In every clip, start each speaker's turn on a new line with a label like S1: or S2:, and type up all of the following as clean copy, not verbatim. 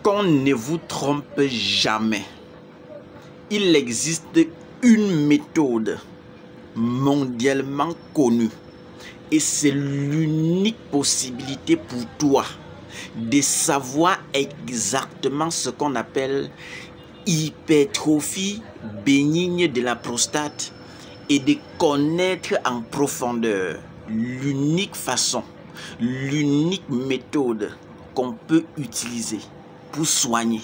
S1: Qu'on ne vous trompe jamais. Il existe une méthode mondialement connue et c'est l'unique possibilité pour toi de savoir exactement ce qu'on appelle hypertrophie bénigne de la prostate et de connaître en profondeur l'unique façon, l'unique méthode qu'on peut utiliser pour soigner.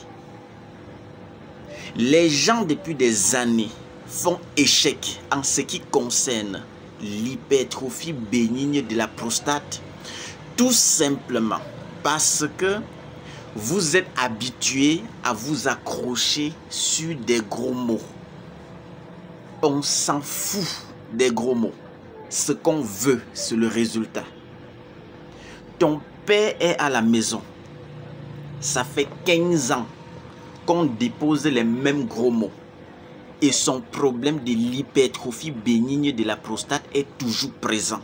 S1: Les gens depuis des années font échec en ce qui concerne l'hypertrophie bénigne de la prostate, tout simplement parce que vous êtes habitué à vous accrocher sur des gros mots. On s'en fout des gros mots. Ce qu'on veut, c'est le résultat. Ton père est à la maison. Ça fait 15 ans qu'on dépose les mêmes gros mots. Et son problème de l'hypertrophie bénigne de la prostate est toujours présent.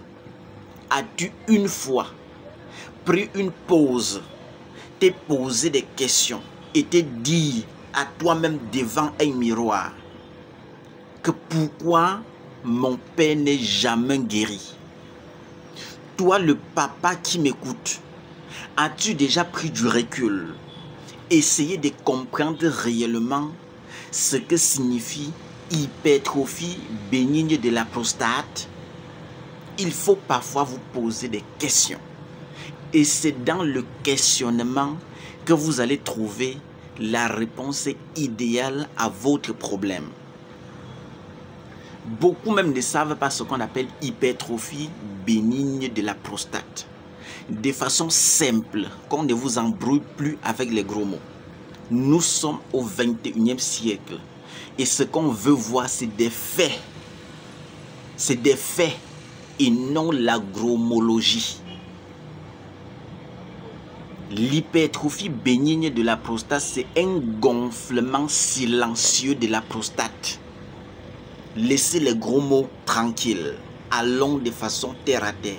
S1: As-tu une fois pris une pause, t'es posé des questions et t'es dit à toi-même devant un miroir que pourquoi mon père n'est jamais guéri? Toi, le papa qui m'écoute, as-tu déjà pris du recul? Essayez de comprendre réellement ce que signifie hypertrophie bénigne de la prostate. Il faut parfois vous poser des questions. Et c'est dans le questionnement que vous allez trouver la réponse idéale à votre problème. Beaucoup même ne savent pas ce qu'on appelle hypertrophie bénigne de la prostate. De façon simple, qu'on ne vous embrouille plus avec les gros mots. Nous sommes au 21e siècle et ce qu'on veut voir, c'est des faits. C'est des faits et non l'agromologie. L'hypertrophie bénigne de la prostate, c'est un gonflement silencieux de la prostate. Laissez les gros mots tranquilles. Allons de façon terre à terre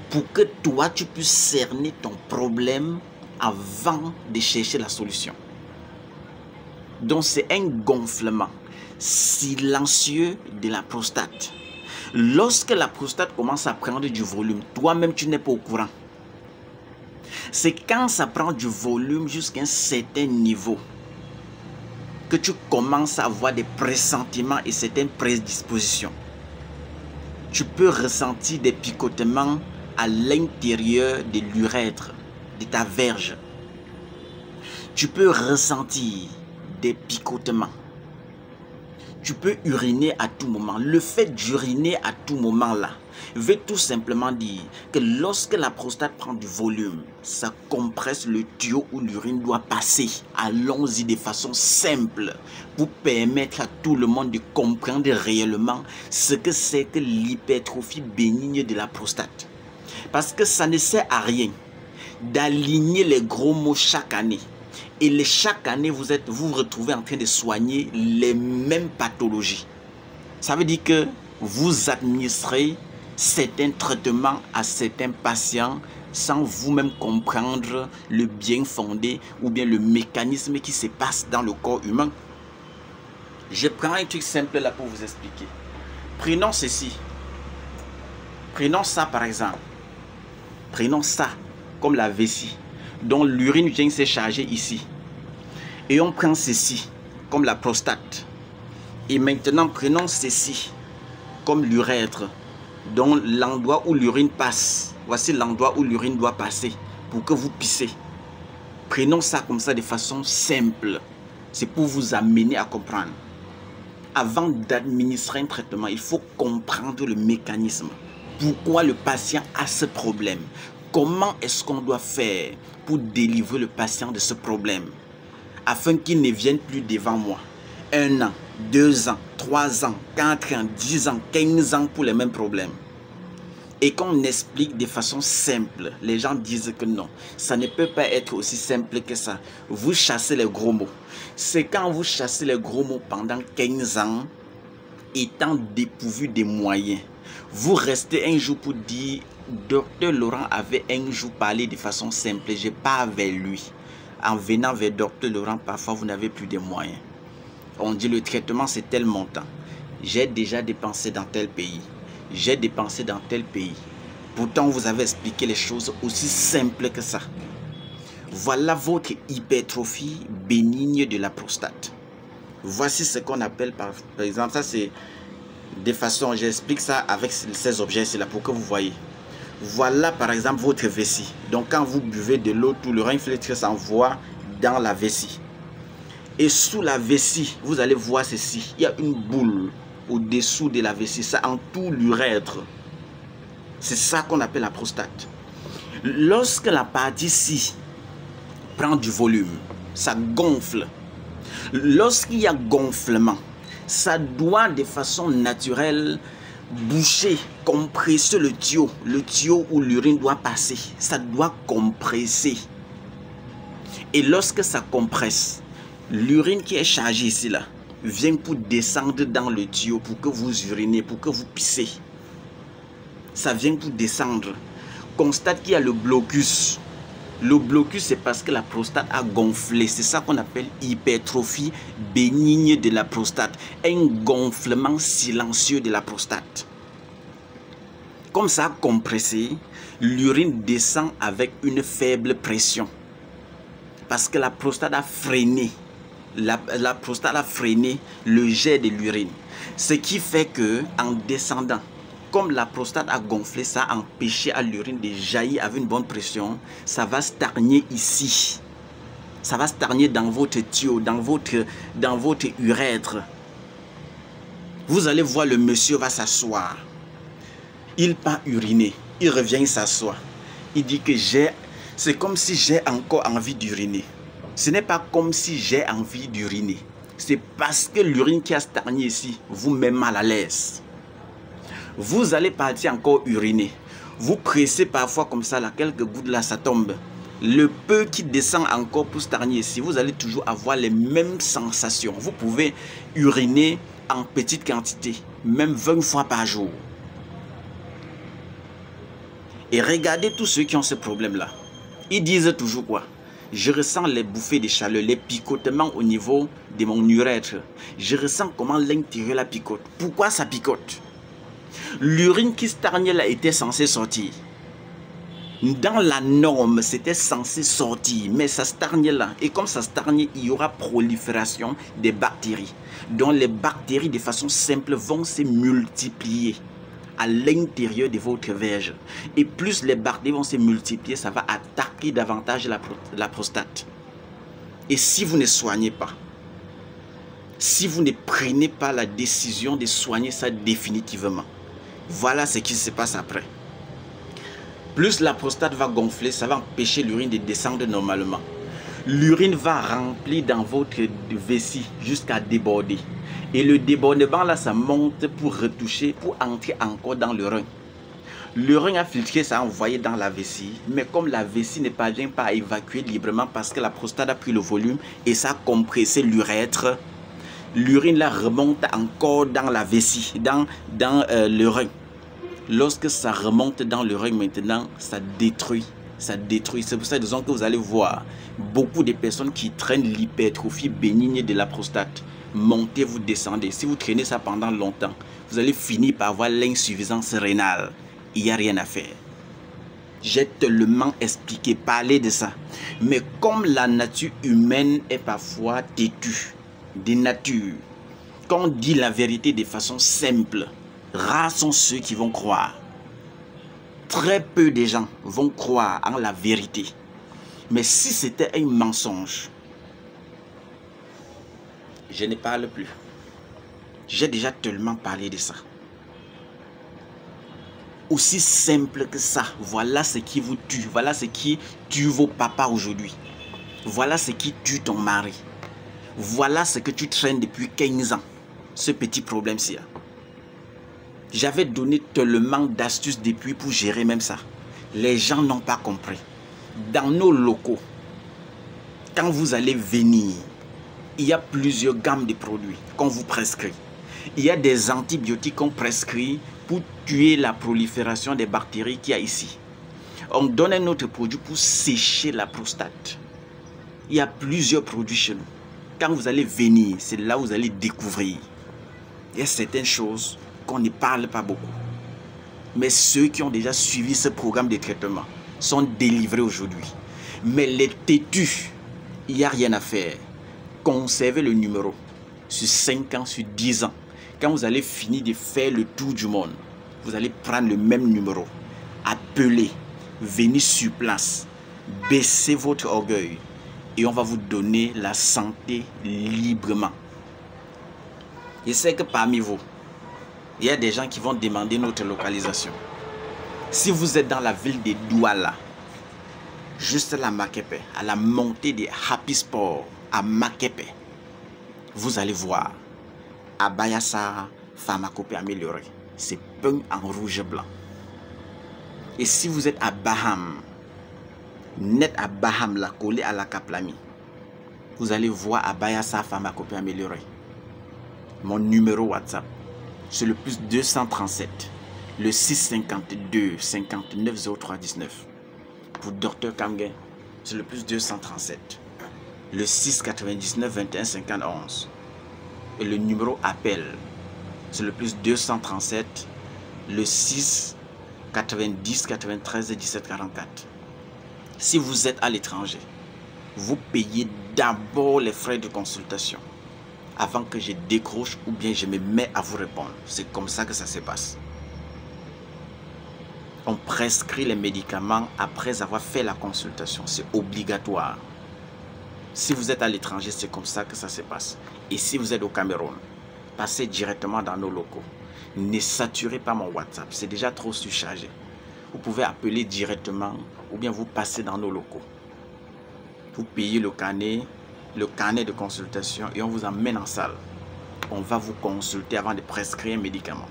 S1: pour que toi, tu puisses cerner ton problème avant de chercher la solution. Donc, c'est un gonflement silencieux de la prostate. Lorsque la prostate commence à prendre du volume, toi-même, tu n'es pas au courant. C'est quand ça prend du volume jusqu'à un certain niveau que tu commences à avoir des pressentiments et certaines prédispositions. Tu peux ressentir des picotements à l'intérieur de l'urètre, de ta verge. Tu peux ressentir des picotements. Tu peux uriner à tout moment. Le fait d'uriner à tout moment là veut tout simplement dire que lorsque la prostate prend du volume, ça compresse le tuyau où l'urine doit passer. Allons-y de façon simple pour permettre à tout le monde de comprendre réellement ce que c'est que l'hypertrophie bénigne de la prostate. Parce que ça ne sert à rien d'aligner les gros mots chaque année. Et chaque année, vous vous retrouvez en train de soigner les mêmes pathologies. Ça veut dire que vous administrez certains traitements à certains patients sans vous-même comprendre le bien fondé ou bien le mécanisme qui se passe dans le corps humain. Je prends un truc simple là pour vous expliquer. Prenons ceci. Prenons ça par exemple. Prenons ça comme la vessie dont l'urine vient se charger ici. Et on prend ceci comme la prostate. Et maintenant prenons ceci comme l'urètre, dont l'endroit où l'urine passe. Voici l'endroit où l'urine doit passer pour que vous pissez. Prenons ça comme ça de façon simple. C'est pour vous amener à comprendre. Avant d'administrer un traitement, il faut comprendre le mécanisme. Pourquoi le patient a ce problème? Comment est-ce qu'on doit faire pour délivrer le patient de ce problème afin qu'il ne vienne plus devant moi 1 an, 2 ans, 3 ans, 4 ans, 10 ans, 15 ans pour les mêmes problèmes. Et qu'on explique de façon simple, les gens disent que non, ça ne peut pas être aussi simple que ça. Vous chassez les gros mots. C'est quand vous chassez les gros mots pendant 15 ans, étant dépourvu des moyens. Vous restez un jour pour dire, docteur Laurent avait un jour parlé de façon simple, je pars vers lui. En venant vers Docteur Laurent, parfois vous n'avez plus de moyens. On dit le traitement c'est tel montant. J'ai déjà dépensé dans tel pays. J'ai dépensé dans tel pays. Pourtant vous avez expliqué les choses aussi simples que ça. Voilà votre hypertrophie bénigne de la prostate. Voici ce qu'on appelle par exemple, ça c'est de façon, j'explique ça avec ces objets-ci là pour que vous voyez. Voilà par exemple votre vessie. Donc quand vous buvez de l'eau, tout le rein infiltré s'envoie dans la vessie. Et sous la vessie, vous allez voir ceci. Il y a une boule au-dessous de la vessie. Ça entoure l'urètre. C'est ça qu'on appelle la prostate. Lorsque la partie-ci prend du volume, ça gonfle. Lorsqu'il y a gonflement, ça doit de façon naturelle boucher, compresser le tuyau où l'urine doit passer. Ça doit compresser. Et lorsque ça compresse, l'urine qui est chargée ici là vient pour descendre dans le tuyau pour que vous urinez, pour que vous pissez. Ça vient pour descendre. Constate qu'il y a le blocus. Le blocus, c'est parce que la prostate a gonflé. C'est ça qu'on appelle hypertrophie bénigne de la prostate. Un gonflement silencieux de la prostate. Comme ça a compressé, l'urine descend avec une faible pression. Parce que la prostate a freiné. La prostate a freiné le jet de l'urine. Ce qui fait que en descendant, comme la prostate a gonflé, ça a empêché à l'urine de jaillir avec une bonne pression. Ça va stagner ici. Ça va stagner dans votre tuyau, dans votre urètre. Vous allez voir, le monsieur va s'asseoir. Il part uriner. Il revient, il s'assoit. Il dit que c'est comme si j'ai encore envie d'uriner. Ce n'est pas comme si j'ai envie d'uriner. C'est parce que l'urine qui a stagné ici vous met mal à l'aise. Vous allez partir encore uriner. Vous pressez parfois comme ça, là, quelques gouttes là, ça tombe. Le peu qui descend encore pour stagner ici, vous allez toujours avoir les mêmes sensations. Vous pouvez uriner en petite quantité, même 20 fois par jour. Et regardez tous ceux qui ont ce problème-là. Ils disent toujours quoi? Je ressens les bouffées de chaleur, les picotements au niveau de mon urètre. Je ressens comment l'intérieur la picote. Pourquoi ça picote? L'urine qui stagnait là était censée sortir. Dans la norme, c'était censé sortir, mais ça stagnait là. Et comme ça stagnait, il y aura prolifération des bactéries. Donc les bactéries, de façon simple, vont se multiplier à l'intérieur de votre verge. Et plus les bactéries vont se multiplier, ça va attaquer davantage la prostate. Et si vous ne soignez pas, si vous ne prenez pas la décision de soigner ça définitivement, voilà ce qui se passe après. Plus la prostate va gonfler, ça va empêcher l'urine de descendre normalement. L'urine va remplir dans votre vessie jusqu'à déborder. Et le débordement là, ça monte pour retoucher, pour entrer encore dans le rein. Le rein a filtré, ça a envoyé dans la vessie. Mais comme la vessie ne parvient pas à évacuer librement parce que la prostate a pris le volume et ça a compressé l'urètre, l'urine là remonte encore dans la vessie, dans le rein. Lorsque ça remonte dans le rein maintenant, ça détruit. Ça détruit. C'est pour ça disons, que vous allez voir beaucoup de personnes qui traînent l'hypertrophie bénigne de la prostate. Montez, vous descendez. Si vous traînez ça pendant longtemps, vous allez finir par avoir l'insuffisance rénale. Il n'y a rien à faire. J'ai tellement expliqué, parlé de ça. Mais comme la nature humaine est parfois têtue, de nature, quand on dit la vérité de façon simple, rares sont ceux qui vont croire. Très peu de gens vont croire en la vérité. Mais si c'était un mensonge, je ne parle plus. J'ai déjà tellement parlé de ça. Aussi simple que ça, voilà ce qui vous tue. Voilà ce qui tue vos papas aujourd'hui. Voilà ce qui tue ton mari. Voilà ce que tu traînes depuis 15 ans. Ce petit problème-ci. J'avais donné tellement d'astuces depuis pour gérer même ça. Les gens n'ont pas compris. Dans nos locaux, quand vous allez venir, il y a plusieurs gammes de produits qu'on vous prescrit. Il y a des antibiotiques qu'on prescrit pour tuer la prolifération des bactéries qu'il y a ici. On donne un autre produit pour sécher la prostate. Il y a plusieurs produits chez nous. Quand vous allez venir, c'est là où vous allez découvrir. Il y a certaines choses qu'on ne parle pas beaucoup. Mais ceux qui ont déjà suivi ce programme de traitement sont délivrés aujourd'hui. Mais les têtus, il n'y a rien à faire. Conservez le numéro sur 5 ans, sur 10 ans. Quand vous allez finir de faire le tour du monde, vous allez prendre le même numéro. Appelez, venez sur place, baissez votre orgueil et on va vous donner la santé librement. Je sais que parmi vous, il y a des gens qui vont demander notre localisation. Si vous êtes dans la ville de Douala, juste à la Makepe, à la montée des Happy Sport à Makepe, vous allez voir Abayasara Pharmacopée améliorée. C'est peint en rouge et blanc. Et si vous êtes à Baham, net à Baham, la collée à la Kaplami, vous allez voir Abayasara Pharmacopée améliorée. Mon numéro WhatsApp, c'est le plus 237, le 652 59 03 19. Pour Dr Kamgen, c'est le plus 237, le 699 21 51. Et le numéro appel, c'est le plus 237, le 6 90 93 17 44. Si vous êtes à l'étranger, vous payez d'abord les frais de consultation avant que je décroche ou bien je me mets à vous répondre. C'est comme ça que ça se passe. On prescrit les médicaments après avoir fait la consultation. C'est obligatoire. Si vous êtes à l'étranger, c'est comme ça que ça se passe. Et si vous êtes au Cameroun, passez directement dans nos locaux. Ne saturez pas mon WhatsApp, c'est déjà trop surchargé. Vous pouvez appeler directement ou bien vous passez dans nos locaux. Vous payez le carnet de consultation et on vous emmène en salle. On va vous consulter avant de prescrire un médicament.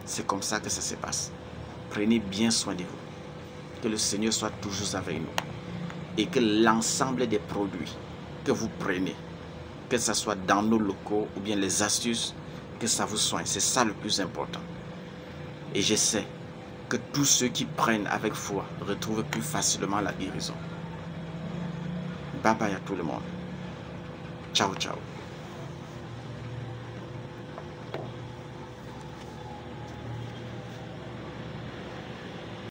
S1: C'est comme ça que ça se passe. Prenez bien soin de vous. Que le Seigneur soit toujours avec nous. Et que l'ensemble des produits que vous prenez, que ce soit dans nos locaux ou bien les astuces, que ça vous soigne. C'est ça le plus important. Et je sais que tous ceux qui prennent avec foi retrouvent plus facilement la guérison. Bye bye à tout le monde. Ciao, ciao.